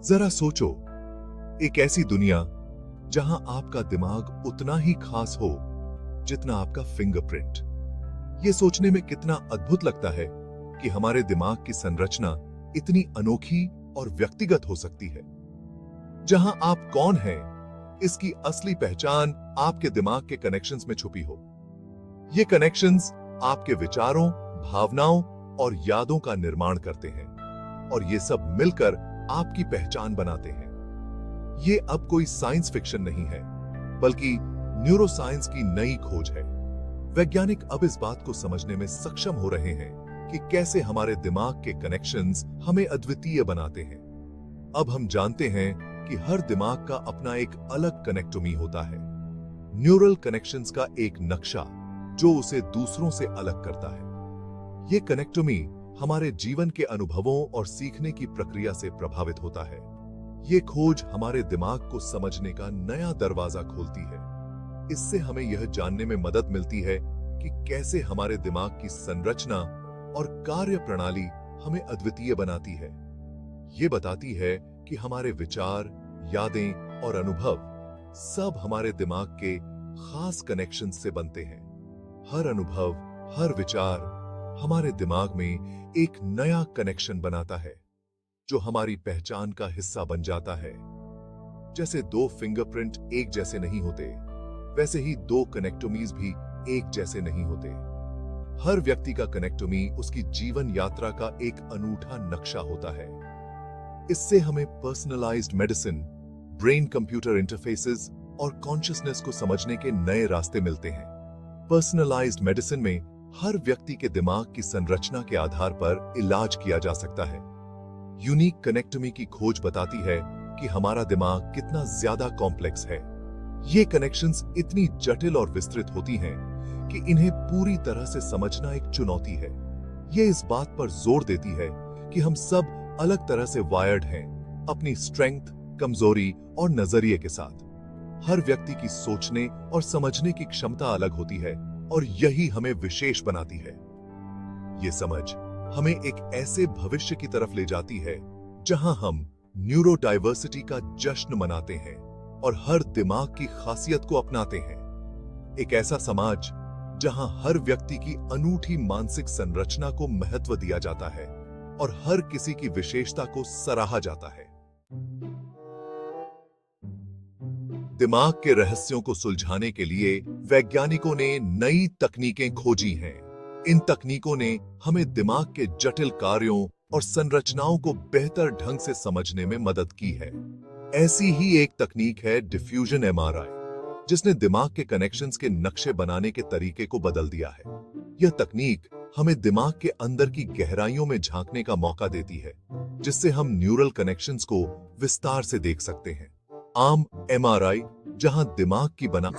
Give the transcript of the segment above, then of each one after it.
जरा सोचो, एक ऐसी दुनिया जहां आपका दिमाग उतना ही खास हो जितना आपका फिंगरप्रिंट। यह सोचने में कितना अद्भुत लगता है कि हमारे दिमाग की संरचना इतनी अनोखी और व्यक्तिगत हो सकती है। जहां आप कौन हैं, इसकी असली पहचान आपके दिमाग के कनेक्शंस में छुपी हो। ये कनेक्शंस आपके विचारों, भावनाओं और यादों का निर्माण करते हैं और ये सब मिलकर आपकी पहचान बनाते हैं। ये अब कोई साइंस फिक्शन नहीं है, बल्कि न्यूरोसाइंस की नई खोज है। वैज्ञानिक अब इस बात को समझने में सक्षम हो रहे हैं कि कैसे हमारे दिमाग के कनेक्शंस हमें अद्वितीय बनाते हैं। अब हम जानते हैं कि हर दिमाग का अपना एक अलग कनेक्टोमी होता है, न्यूरल कनेक्शंस का एक नक्शा जो उसे दूसरों से अलग करता है। यह कनेक्टोमी हमारे जीवन के अनुभवों और सीखने की प्रक्रिया से प्रभावित होता है। यह खोज हमारे दिमाग को समझने का नया दरवाजा खोलती है। इससे हमें यह जानने में मदद मिलती है कि कैसे हमारे दिमाग की संरचना और कार्य प्रणाली हमें अद्वितीय बनाती है। यह बताती है कि हमारे विचार, यादें और अनुभव सब हमारे दिमाग के खास कनेक्शन से बनते हैं। हर अनुभव, हर विचार हमारे दिमाग में एक नया कनेक्शन बनाता है जो हमारी पहचान का हिस्सा बन जाता है। जैसे दो फिंगरप्रिंट एक जैसे नहीं होते, वैसे ही दो कनेक्टोमीज भी एक जैसे नहीं होते। हर व्यक्ति का कनेक्टोमी उसकी जीवन यात्रा का एक अनूठा नक्शा होता है। इससे हमें personalised medicine, brain computer interfaces और कॉन्शियसनेस को समझने के नए रास्ते मिलते हैं। पर्सनलाइज्ड मेडिसिन में हर व्यक्ति के दिमाग की संरचना के आधार पर इलाज किया जा सकता है। यूनिक कनेक्टोमी की खोज बताती है कि हमारा दिमाग कितना ज्यादा कॉम्प्लेक्स है। ये कनेक्शंस इतनी जटिल और विस्तृत होती हैं कि इन्हें पूरी तरह से समझना एक चुनौती है। ये इस बात पर जोर देती है कि हम सब अलग तरह से वायर्ड हैं, अपनी स्ट्रेंथ, कमजोरी और नजरिए के साथ। हर व्यक्ति की सोचने और समझने की क्षमता अलग होती है और यही हमें विशेष बनाती है। ये समझ हमें एक ऐसे भविष्य की तरफ ले जाती है जहां हम न्यूरो डाइवर्सिटी का जश्न मनाते हैं और हर दिमाग की खासियत को अपनाते हैं। एक ऐसा समाज जहां हर व्यक्ति की अनूठी मानसिक संरचना को महत्व दिया जाता है और हर किसी की विशेषता को सराहा जाता है। दिमाग के रहस्यों को सुलझाने के लिए वैज्ञानिकों ने नई तकनीकें खोजी हैं। इन तकनीकों ने हमें दिमाग के जटिल कार्यों और संरचनाओं को बेहतर ढंग से समझने में मदद की है। ऐसी ही एक तकनीक है डिफ्यूजन एमआरआई, जिसने दिमाग के कनेक्शंस के नक्शे बनाने के तरीके को बदल दिया है। यह तकनीक हमें दिमाग के अंदर की गहराइयों में झांकने का मौका देती है, जिससे हम न्यूरल कनेक्शंस को विस्तार से देख सकते हैं। आम एमआरआई जहां दिमाग की बना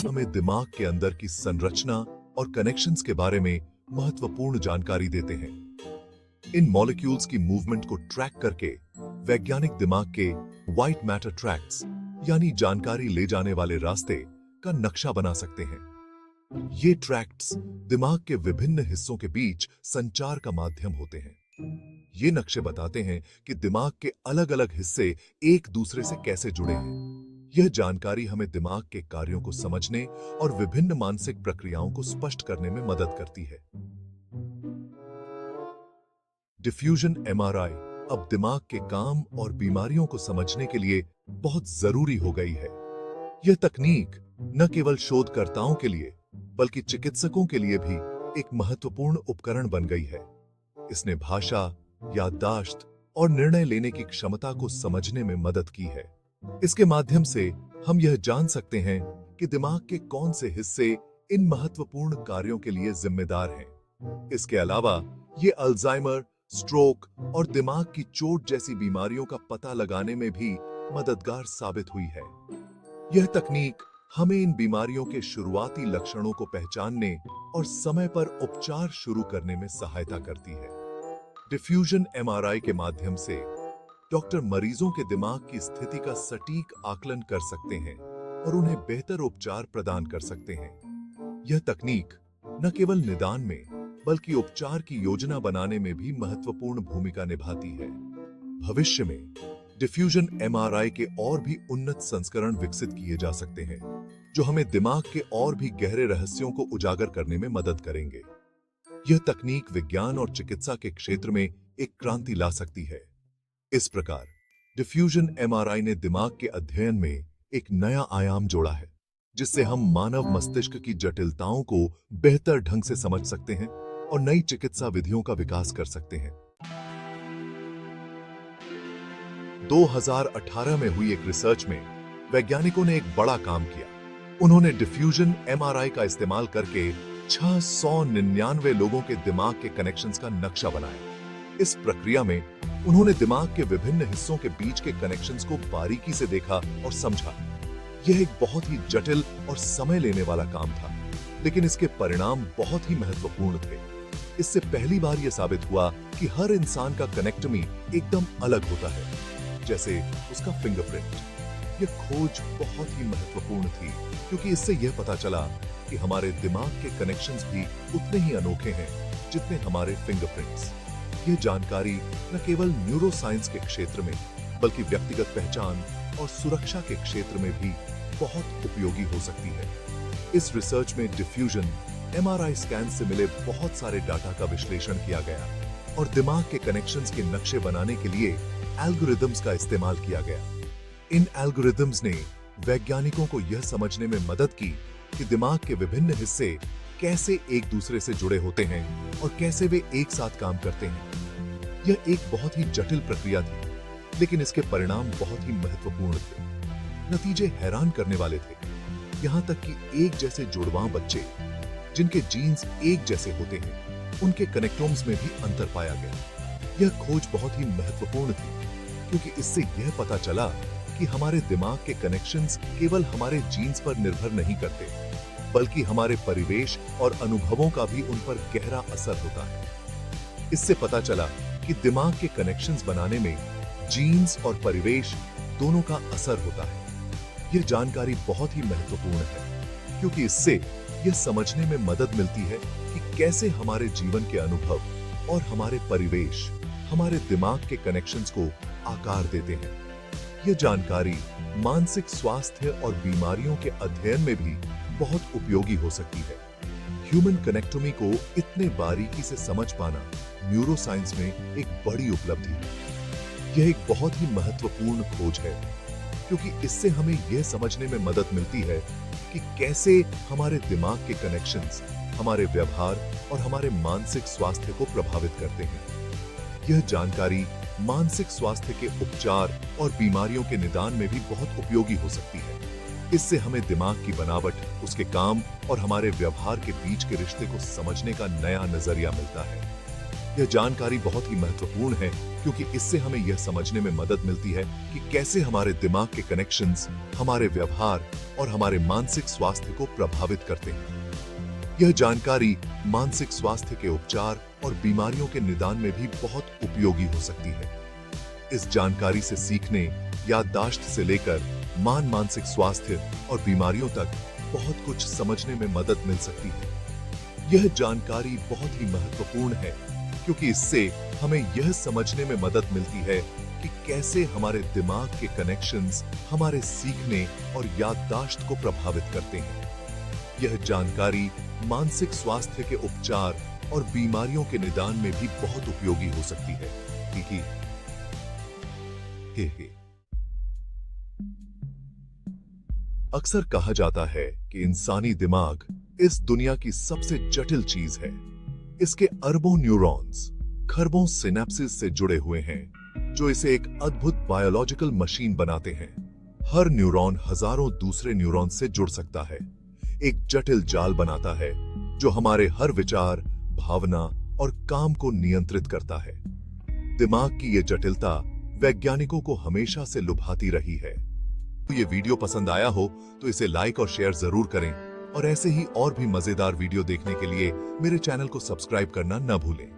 हमें दिमाग के अंदर की संरचना और कनेक्शंस के बारे में महत्वपूर्ण जानकारी देते हैं। इन मॉलिक्यूल्स की मूवमेंट को ट्रैक करके वैज्ञानिक दिमाग के व्हाइट मैटर ट्रैक्ट्स यानी जानकारी ले जाने वाले रास्ते का नक्शा बना सकते हैं। ये ट्रैक्ट्स दिमाग के विभिन्न हिस्सों के बीच संचार का माध्यम होते हैं। ये नक्शे बताते हैं कि दिमाग के अलग-अलग हिस्से एक दूसरे से कैसे जुड़े हैं। यह जानकारी हमें दिमाग के कार्यों को समझने और विभिन्न मानसिक प्रक्रियाओं को स्पष्ट करने में मदद करती है। डिफ्यूजन एमआरआई अब दिमाग के काम और बीमारियों को समझने के लिए बहुत जरूरी हो गई है। यह तकनीक न केवल शोधकर्ताओं के लिए बल्कि चिकित्सकों के लिए भी एक महत्वपूर्ण उपकरण बन गई है। इसने भाषा, याददाश्त और निर्णय लेने की क्षमता को समझने में मदद की है। इसके माध्यम से हम यह जान सकते हैं कि दिमाग के कौन से हिस्से इन महत्वपूर्ण कार्यों के लिए जिम्मेदार हैं। इसके अलावा ये अल्जाइमर, स्ट्रोक और दिमाग की चोट जैसी बीमारियों का पता लगाने में भी मददगार साबित हुई है। यह तकनीक हमें इन बीमारियों के शुरुआती लक्षणों को पहचानने और समय पर उपचार शुरू करने में सहायता करती है। डिफ्यूजन एमआरआई के माध्यम से डॉक्टर मरीजों के दिमाग की स्थिति का सटीक आकलन कर सकते हैं और उन्हें बेहतर उपचार प्रदान कर सकते हैं। यह तकनीक न केवल निदान में बल्कि उपचार की योजना बनाने में भी महत्वपूर्ण भूमिका निभाती है। भविष्य में डिफ्यूजन एमआरआई के और भी उन्नत संस्करण विकसित किए जा सकते हैं, जो हमें दिमाग के और भी गहरे रहस्यों को उजागर करने में मदद करेंगे। यह तकनीक विज्ञान और चिकित्सा के क्षेत्र में एक क्रांति ला सकती है। इस प्रकार डिफ्यूजन एमआरआई ने दिमाग के अध्ययन में एक नया आयाम जोड़ा है, जिससे हम मानव मस्तिष्क की जटिलताओं को बेहतर ढंग से समझ सकते हैं और नई चिकित्सा विधियों का विकास कर सकते हैं। 2018 में हुई एक रिसर्च में वैज्ञानिकों ने एक बड़ा काम किया। उन्होंने डिफ्यूजन एमआरआई का इस्तेमाल करके 699 लोगों के दिमाग के कनेक्शंस का नक्शा बनाया। इस प्रक्रिया में उन्होंने दिमाग के विभिन्न हिस्सों के बीच के कनेक्शंस को बारीकी से देखा और समझा। यह एक बहुत ही जटिल और समय लेने वाला काम था, लेकिन इसके परिणाम बहुत ही महत्वपूर्ण थे। इससे पहली बार यह साबित हुआ कि हर इंसान का कनेक्टमी एकदम अलग होता है, जैसे उसका फिंगरप्रिंट। यह खोज बहुत ही महत्वपूर्ण थी, क्योंकि इससे यह पता चला कि हमारे दिमाग के कनेक्शंस भी उतने ही अनोखे हैं जितने हमारे फिंगरप्रिंट्स। यह जानकारी न केवल न्यूरोसाइंस के क्षेत्र में बल्कि व्यक्तिगत पहचान और सुरक्षा के क्षेत्र में भी बहुत उपयोगी हो सकती है। इस रिसर्च में डिफ्यूजन एमआरआई स्कैन से मिले बहुत सारे डाटा का विश्लेषण किया गया और दिमाग के कनेक्शंस के नक्शे बनाने के लिए एल्गोरिदम्स का इस्तेमाल किया गया। इन एल्गोरिदम्स ने वैज्ञानिकों को यह समझने में मदद की कि दिमाग के विभिन्न हिस्से कैसे एक दूसरे से जुड़े होते हैं और कैसे वे एक साथ काम करते हैं। यह एक बहुत ही जटिल प्रक्रिया थी, लेकिन इसके परिणाम बहुत ही महत्वपूर्ण थे। नतीजे हैरान करने वाले थे। यहां तक कि एक जैसे जुड़वां बच्चे जिनके जीन्स एक जैसे होते हैं, उनके कनेक्टोम्स में भी अंतर पाया गया। यह खोज बहुत ही महत्वपूर्ण थी, क्योंकि इससे यह पता चला कि हमारे दिमाग के कनेक्शंस केवल हमारे जीन्स पर निर्भर नहीं करते, बल्कि हमारे परिवेश और अनुभवों का भी उन पर गहरा असर होता है। इससे पता चला कि दिमाग के कनेक्शंस बनाने में जीन्स और परिवेश दोनों का असर होता है। यह जानकारी बहुत ही महत्वपूर्ण है, क्योंकि इससे यह समझने में मदद मिलती है कि कैसे हमारे जीवन के अनुभव और हमारे परिवेश हमारे दिमाग के कनेक्शंस को आकार देते हैं। यह जानकारी मानसिक स्वास्थ्य और बीमारियों के अध्ययन में भी बहुत उपयोगी हो सकती है। ह्यूमन कनेक्टोमी को इतने बारीकी से समझ पाना न्यूरोसाइंस में एक बड़ी उपलब्धि है। यह एक बहुत ही महत्वपूर्ण खोज है, क्योंकि इससे हमें यह समझने में मदद मिलती है कि कैसे हमारे दिमाग के कनेक्शंस हमारे व्यवहार और हमारे मानसिक स्वास्थ्य को प्रभावित करते हैं। यह जानकारी मानसिक स्वास्थ्य के उपचार और बीमारियों के निदान में भी बहुत उपयोगी हो सकती है। इससे हमें दिमाग की बनावट, उसके काम और हमारे व्यवहार के बीच के रिश्ते को समझने का नया नजरिया मिलता है। यह जानकारी बहुत ही महत्वपूर्ण है, क्योंकि इससे हमें यह समझने में मदद मिलती है कि कैसे हमारे दिमाग के कनेक्शंस हमारे व्यवहार और हमारे मानसिक स्वास्थ्य को प्रभावित करते हैं। यह जानकारी मानसिक स्वास्थ्य के उपचार और बीमारियों के निदान में भी बहुत उपयोगी हो सकती है। इस जानकारी से सीखने, याददाश्त से लेकर मानसिक स्वास्थ्य और बीमारियों तक बहुत कुछ समझने में मदद मिल सकती है। यह जानकारी बहुत ही महत्वपूर्ण है, क्योंकि इससे हमें यह समझने में मदद मिलती है कि कैसे हमारे दिमाग के कनेक्शंस हमारे सीखने और याददाश्त को प्रभावित करते हैं। यह जानकारी मानसिक स्वास्थ्य के उपचार और बीमारियों के निदान में भी बहुत उपयोगी हो सकती है। हे। अक्सर कहा जाता है कि इंसानी दिमाग इस दुनिया की सबसे जटिल चीज है। इसके अरबों न्यूरॉन्स, खरबों सिनेप्सिस से जुड़े हुए हैं, जो इसे एक अद्भुत बायोलॉजिकल मशीन बनाते हैं। हर न्यूरॉन हजारों दूसरे न्यूरॉन से जुड़ सकता है, एक जटिल जाल बनाता है जो हमारे हर विचार, भावना और काम को नियंत्रित करता है। दिमाग की यह जटिलता वैज्ञानिकों को हमेशा से लुभाती रही है। तो ये वीडियो पसंद आया हो तो इसे लाइक और शेयर जरूर करें और ऐसे ही और भी मजेदार वीडियो देखने के लिए मेरे चैनल को सब्सक्राइब करना न भूलें।